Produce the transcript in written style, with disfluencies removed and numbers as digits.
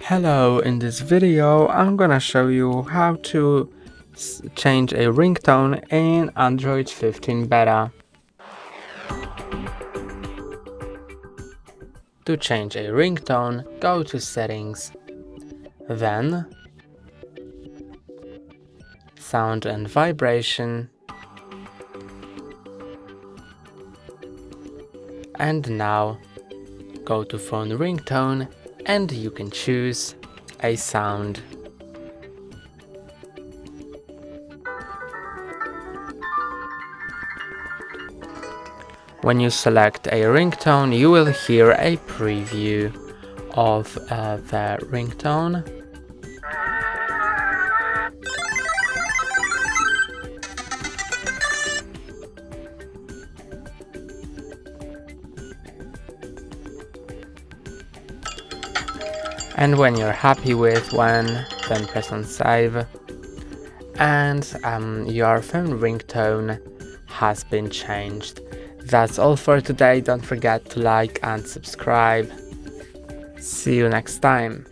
Hello, in this video I'm gonna show you how to change a ringtone in Android 15 beta. To change a ringtone, go to Settings, then Sound and Vibration, and now go to Phone Ringtone and you can choose a sound. When you select a ringtone, you will hear a preview of the ringtone. And when you're happy with one, then press on save, and your phone ringtone has been changed. That's all for today. Don't forget to like and subscribe. See you next time.